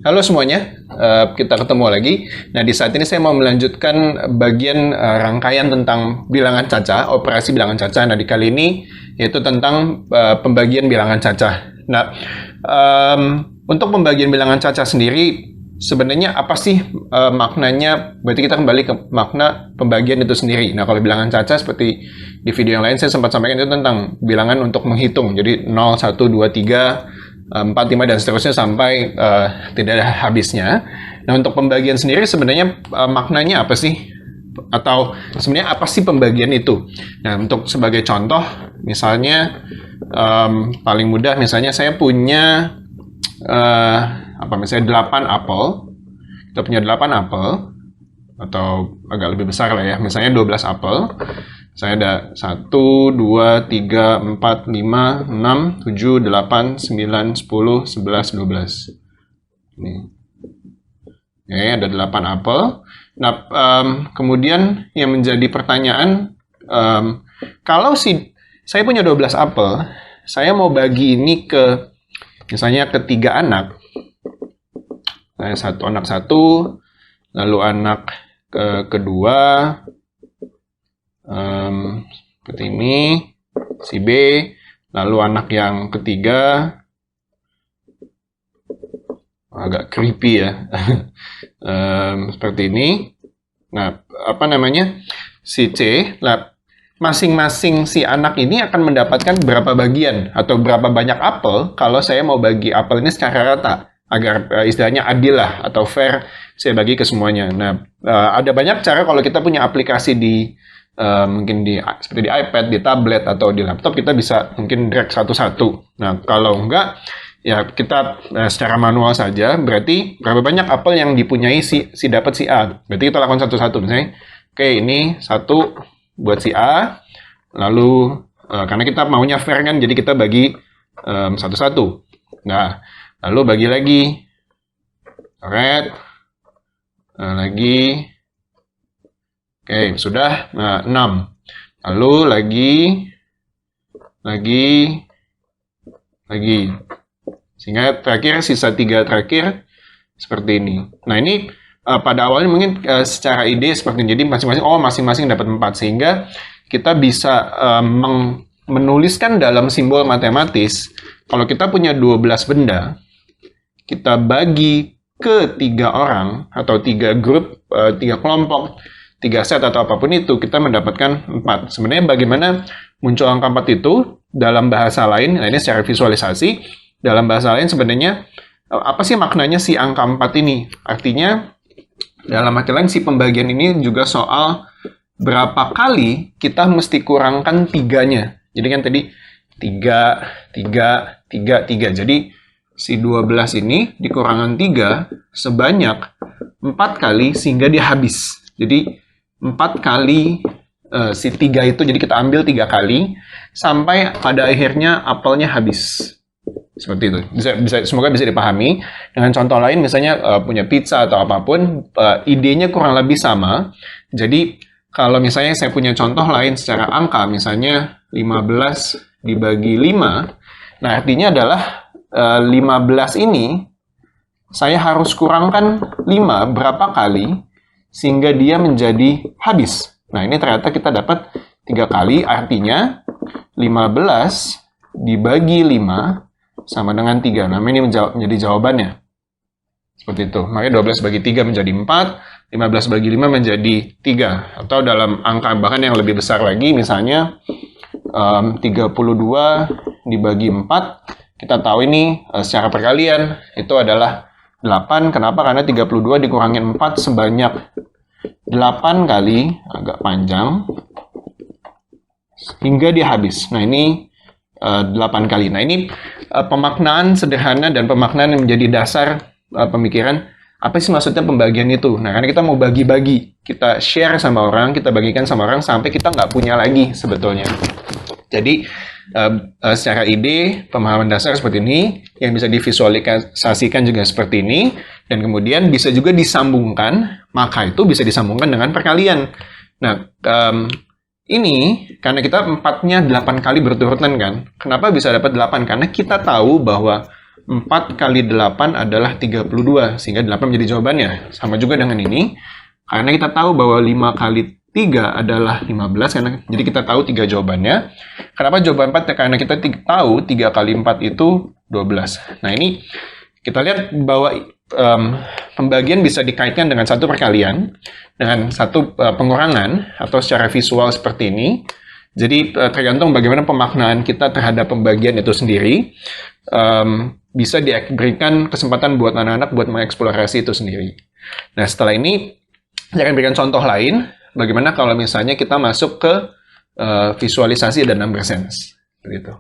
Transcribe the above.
Halo semuanya, kita ketemu lagi. Nah, di saat ini saya mau melanjutkan bagian rangkaian tentang bilangan cacah, operasi bilangan cacah. Nah, di kali ini yaitu tentang pembagian bilangan cacah. Nah, untuk pembagian bilangan cacah sendiri, sebenarnya apa sih maknanya? Berarti kita kembali ke makna pembagian itu sendiri. Nah, kalau bilangan cacah seperti di video yang lain saya sempat sampaikan itu tentang bilangan untuk menghitung. Jadi 0, 1, 2, 3, 4, 5, dan seterusnya sampai tidak ada habisnya. Nah, untuk pembagian sendiri sebenarnya maknanya apa sih? Atau sebenarnya apa sih pembagian itu? Nah, untuk sebagai contoh, misalnya paling mudah, misalnya saya punya misalnya 8 apel. Kita punya 8 apel, atau agak lebih besar lah ya, misalnya 12 apel. Saya ada 1, 2, 3, 4, 5, 6, 7, 8, 9, 10, 11, 12. Ini. Oke, ada 8 apel. Nah, kemudian yang menjadi pertanyaan, kalau saya punya 12 apel, saya mau bagi ini ke, misalnya ke 3 anak. Anak 1, lalu anak kedua, seperti ini, si B, lalu anak yang ketiga, agak creepy ya, seperti ini. Nah, si C, masing-masing si anak ini akan mendapatkan berapa bagian atau berapa banyak apel kalau saya mau bagi apel ini secara rata, agar istilahnya adil lah atau fair, saya bagi ke semuanya. Nah, ada banyak cara kalau kita punya aplikasi mungkin seperti di iPad, di tablet, atau di laptop, kita bisa mungkin drag satu-satu. Nah, kalau enggak, ya kita secara manual saja. Berarti berapa banyak apel yang dipunyai si dapat si A. Berarti kita lakukan satu-satu. Misalnya, oke, ini 1 buat si A. Lalu, karena kita maunya fair kan, jadi kita bagi satu-satu. Nah, lalu bagi lagi. Alright. Lagi. Oke, sudah. Nah, 6. Lalu lagi. Sehingga terakhir, sisa 3 terakhir seperti ini. Nah, ini pada awalnya mungkin secara ide seperti ini. Jadi masing-masing dapat 4. Sehingga kita bisa menuliskan dalam simbol matematis, kalau kita punya 12 benda, kita bagi ke 3 orang, atau 3 grup, 3 kelompok, 3 set atau apapun itu, kita mendapatkan 4. Sebenarnya bagaimana muncul angka 4 itu dalam bahasa lain, nah ini secara visualisasi, dalam bahasa lain sebenarnya apa sih maknanya si angka 4 ini? Artinya, dalam arti lain si pembagian ini juga soal berapa kali kita mesti kurangkan 3-nya. Jadi kan tadi 3, 3, 3, 3. Jadi si 12 ini dikurangkan 3 sebanyak 4 kali sehingga dia habis. Jadi 4 kali si 3 itu, jadi kita ambil 3 kali sampai pada akhirnya apelnya habis. Seperti itu. Semoga bisa dipahami. Dengan contoh lain, misalnya punya pizza atau apapun, idenya kurang lebih sama. Jadi kalau misalnya saya punya contoh lain secara angka, misalnya 15 dibagi 5, nah artinya adalah 15 ini saya harus kurangkan 5 berapa kali sehingga dia menjadi habis. Nah, ini ternyata kita dapat 3 kali, artinya 15 dibagi 5 sama dengan 3. Nah, ini menjadi jawabannya. Seperti itu. Makanya 12 bagi 3 menjadi 4, 15 bagi 5 menjadi 3. Atau dalam angka bahkan yang lebih besar lagi, misalnya 32 dibagi 4, kita tahu ini secara perkalian itu adalah 8. Kenapa? Karena 32 dikurangi 4 sebanyak 8 kali, agak panjang, hingga dia habis. Nah, ini 8 kali. Nah, ini pemaknaan sederhana dan pemaknaan yang menjadi dasar pemikiran apa sih maksudnya pembagian itu. Nah, karena kita mau bagi-bagi, kita share sama orang, kita bagikan sama orang sampai kita nggak punya lagi sebetulnya. Jadi, secara ide, pemahaman dasar seperti ini, yang bisa divisualisasikan juga seperti ini, dan kemudian bisa juga disambungkan, maka itu bisa disambungkan dengan perkalian. Nah, ini, karena kita 4-nya 8 kali berturutan kan, kenapa bisa dapat 8? Karena kita tahu bahwa 4 kali 8 adalah 32, sehingga 8 menjadi jawabannya. Sama juga dengan ini, karena kita tahu bahwa 5 kali 3 adalah 15, jadi kita tahu 3 jawabannya. Kenapa jawaban 4? Karena kita tahu 3 kali 4 itu 12. Nah, ini kita lihat bahwa pembagian bisa dikaitkan dengan satu perkalian, dengan satu pengurangan, atau secara visual seperti ini. Jadi tergantung bagaimana pemaknaan kita terhadap pembagian itu sendiri, bisa diberikan kesempatan buat anak-anak buat mengeksplorasi itu sendiri. Nah, setelah ini saya akan berikan contoh lain, bagaimana kalau misalnya kita masuk ke visualisasi dan number sense. Gitu.